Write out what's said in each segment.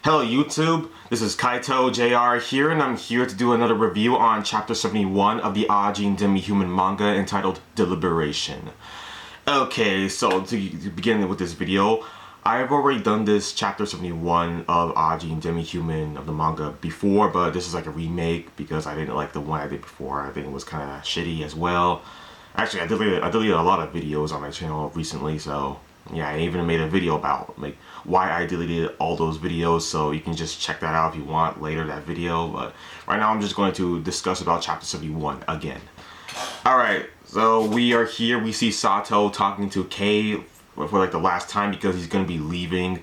Hello YouTube, this is Kaito JR here, and I'm here to do another review on chapter 71 of the Ajin demi-human manga entitled Deliberation. Okay, so to begin with this video, I've already done this chapter 71 of Ajin demi-human of the manga before, but this is like a remake because I didn't like the one I did before. I think it was kind of shitty as well. Actually, I deleted a lot of videos on my channel recently, so yeah, I even made a video about like why I deleted all those videos, so you can just check that out if you want later, that video. But right now I'm just going to discuss about chapter 71 again. Alright, so we are here. We see Sato talking to Kei for like the last time because he's going to be leaving.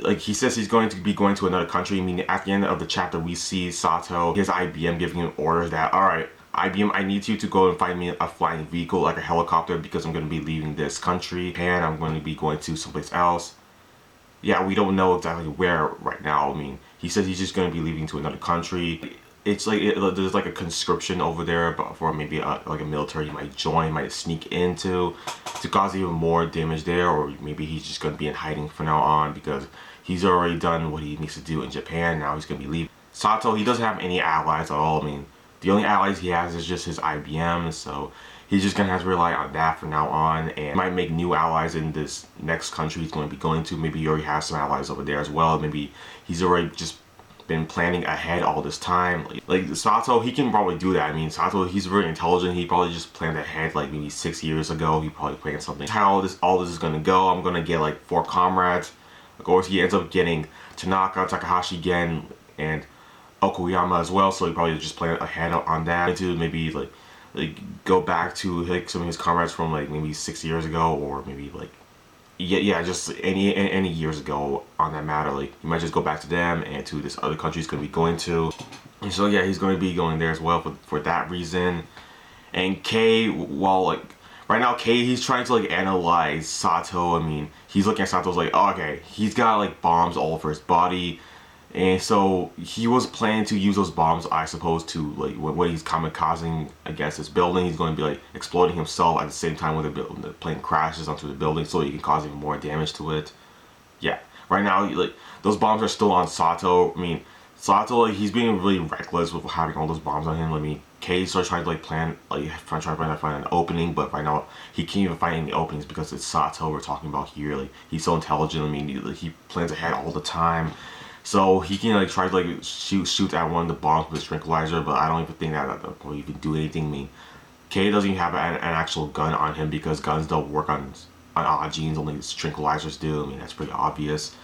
Like he says he's going to be going to another country. I mean, at the end of the chapter we see Sato, his IBM giving him orders that, alright, IBM, I need you to go and find me a flying vehicle, like a helicopter, because I'm going to be leaving this country and I'm going to be going to someplace else. Yeah, we don't know exactly where right now. I mean, he says he's just going to be leaving to another country. It's like there's like a conscription over there, but for maybe like a military you might join, might sneak into to cause even more damage there, or maybe he's just going to be in hiding from now on because he's already done what he needs to do in Japan. Now he's going to be leaving. Sato, he doesn't have any allies at all. I mean, the only allies he has is just his IBM, so he's just going to have to rely on that from now on, and might make new allies in this next country he's going to be going to. Maybe he already has some allies over there as well. Maybe he's already just been planning ahead all this time. Like Sato, he can probably do that. I mean, Sato, he's very intelligent. He probably just planned ahead like maybe 6 years ago. He probably planned something. How all this is going to go. I'm going to get like 4 comrades. Of course, he ends up getting Tanaka, Takahashi Gen, and Okuyama as well, so he probably just planned ahead on that to maybe like go back to like some of his comrades from like maybe 6 years ago, or maybe like just any years ago on that matter. Like he might just go back to them and to this other country he's going to be going to, and so yeah, he's going to be going there as well for that reason. And Kei, well, like right now Kei, he's trying to like analyze Sato. I mean, he's looking at Sato's like, oh, okay, he's got like bombs all over his body. And so he was planning to use those bombs, I suppose, to like when he's kamikazing against this building, he's going to be like exploding himself at the same time when the plane crashes onto the building, so he can cause even more damage to it. Yeah, right now like those bombs are still on Sato. I mean, Sato, like he's being really reckless with having all those bombs on him. I mean, Kei starts trying to like plan, like trying to find an opening, but right now he can't even find any openings because it's Sato we're talking about here. Like he's so intelligent. I mean, he plans ahead all the time. So he can like try to like shoot at one of the bombs with a tranquilizer, but I don't even think that will even do anything. I mean, Kei doesn't even have an actual gun on him because guns don't work on Ajins, only tranquilizers do. I mean, that's pretty obvious.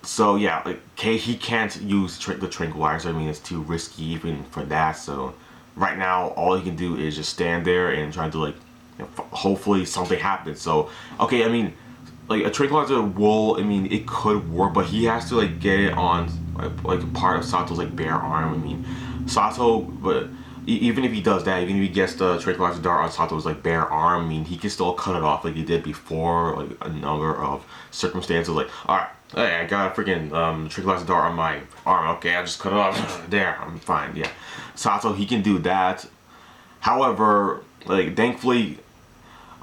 So yeah, like Kei, he can't use the tranquilizer. I mean, it's too risky even for that. So right now, all he can do is just stand there and try to like, hopefully something happens. So okay, I mean, like a tranquilizer will, I mean, it could work, but he has to like get it on like part of Sato's like bare arm. I mean, Sato, but even if he does that, even if he gets the tranquilizer dart on Sato's like bare arm, I mean, he can still cut it off like he did before, like a number of circumstances. Like, all right, hey, I got a freaking tranquilizer dart on my arm. Okay, I just cut it off. There, I'm fine. Yeah, Sato, he can do that. However, like thankfully,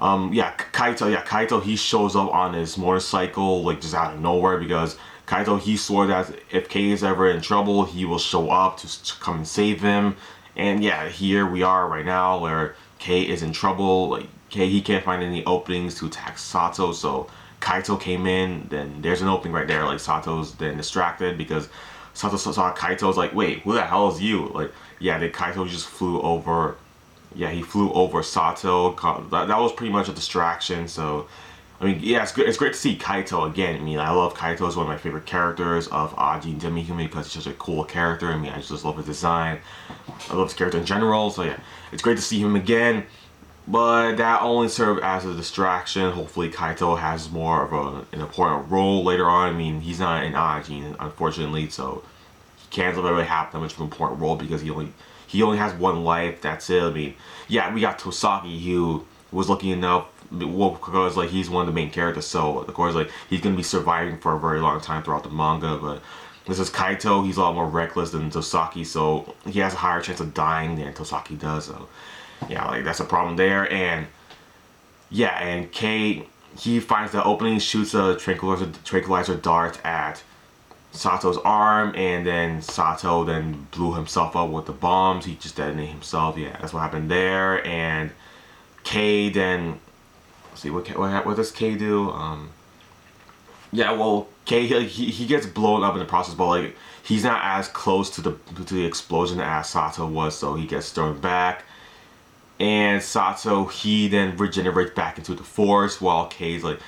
Kaito, he shows up on his motorcycle, like, just out of nowhere, because Kaito, he swore that if Kei is ever in trouble, he will show up to come and save him. And yeah, here we are right now, where Kei is in trouble. Like, Kei, he can't find any openings to attack Sato, so Kaito came in, then there's an opening right there. Like, Sato's then distracted, because Sato saw Kaito's like, wait, who the hell is you? Like, yeah, then Kaito just flew over. Yeah, he flew over Sato. That was pretty much a distraction. So, I mean, yeah, it's good. It's great to see Kaito again. I mean, I love Kaito. As one of my favorite characters of Ajin demi-human because he's such a cool character. I mean, I just love his design. I love his character in general. So yeah, it's great to see him again. But that only served as a distraction. Hopefully, Kaito has more of an important role later on. I mean, he's not in Ajin, unfortunately, so he can't really have that much of an important role because he only has one life. That's it. I mean, yeah, we got Tosaki, who was lucky enough, well, because like he's one of the main characters, so of course like he's gonna be surviving for a very long time throughout the manga. But this is Kaito. He's a lot more reckless than Tosaki, so he has a higher chance of dying than Tosaki does. So yeah, like that's a problem there. And yeah, and Kei, he finds the opening, shoots a tranquilizer dart at Sato's arm, and then Sato then blew himself up with the bombs. He just detonated himself. Yeah, that's what happened there. And K then, let's see, what does K do? Yeah, well, K he gets blown up in the process, but like he's not as close to the explosion as Sato was, so he gets thrown back. And Sato, he then regenerates back into the force, while K's like,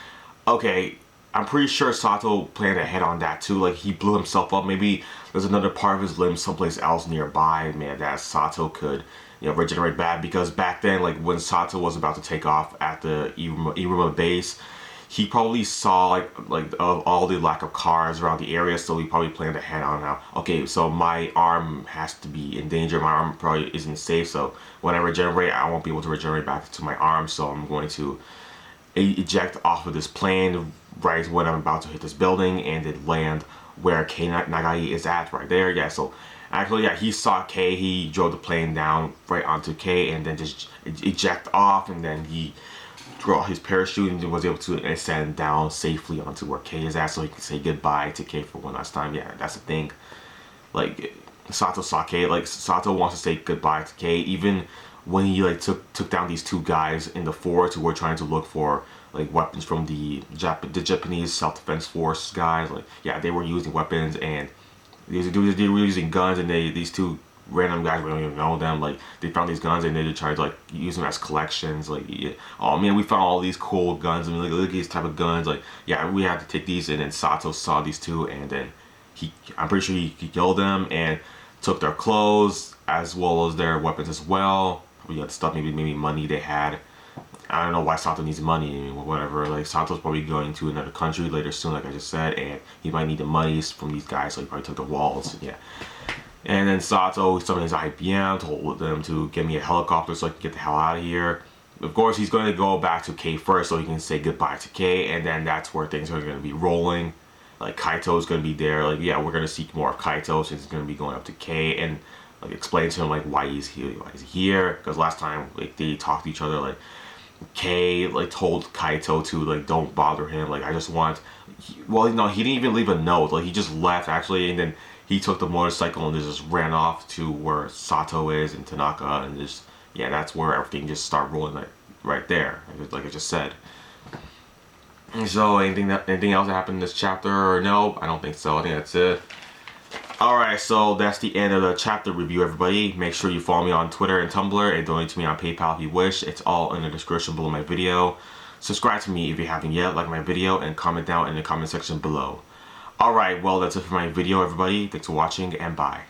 okay, I'm pretty sure Sato planned ahead on that too. Like he blew himself up. Maybe there's another part of his limb someplace else nearby, man, that Sato could, regenerate back. Because back then, like when Sato was about to take off at the Iruma base, he probably saw like of all the lack of cars around the area, so he probably planned ahead on how, okay, so my arm has to be in danger. My arm probably isn't safe, so when I regenerate, I won't be able to regenerate back to my arm. So I'm going to eject off of this plane right when I'm about to hit this building, and then land where K Nagai is at right there. Yeah, so actually, yeah, he saw K, he drove the plane down right onto K, and then just eject off, and then he threw out his parachute and was able to ascend down safely onto where K is at, so he can say goodbye to K for one last time. Yeah, that's the thing. Like Sato saw K, like Sato wants to say goodbye to K, even when he like took down these two guys in the forest who were trying to look for like weapons from the Japanese self-defense force guys. Like, yeah, they were using weapons, and they were using guns, and these two random guys, we don't even know them, like they found these guns and they tried to like use them as collections. Like, yeah, oh man, we found all these cool guns, and like, look at these type of guns. Like, yeah, we have to take these. And then Sato saw these two, and then I'm pretty sure he killed them and took their clothes as well as their weapons as well. We had stuff, maybe money they had. I don't know why Sato needs money, whatever. Like, Sato's probably going to another country later soon, like I just said, and he might need the monies from these guys, so he probably took the walls. Yeah. And then Sato summoned his IBM, told them to get me a helicopter so I can get the hell out of here. Of course, he's going to go back to K first so he can say goodbye to K, and then that's where things are going to be rolling. Like, Kaito's going to be there. Like, yeah, we're going to seek more of Kaito, since he's going to be going up to K, and like explain to him like why he's here. Because last time, like, they talked to each other, like K like told Kaito to like don't bother him. Like, I just want. Well, no, he didn't even leave a note. Like, he just left actually, and then he took the motorcycle and just ran off to where Sato is in Tanaka, and just, yeah, that's where everything just started rolling, like right there, like I just said. So anything else that happened in this chapter, or no? I don't think so. I think that's it. Alright, so that's the end of the chapter review, everybody. Make sure you follow me on Twitter and Tumblr, and donate to me on PayPal if you wish. It's all in the description below my video. Subscribe to me if you haven't yet, like my video, and comment down in the comment section below. Alright, well, that's it for my video, everybody. Thanks for watching, and bye.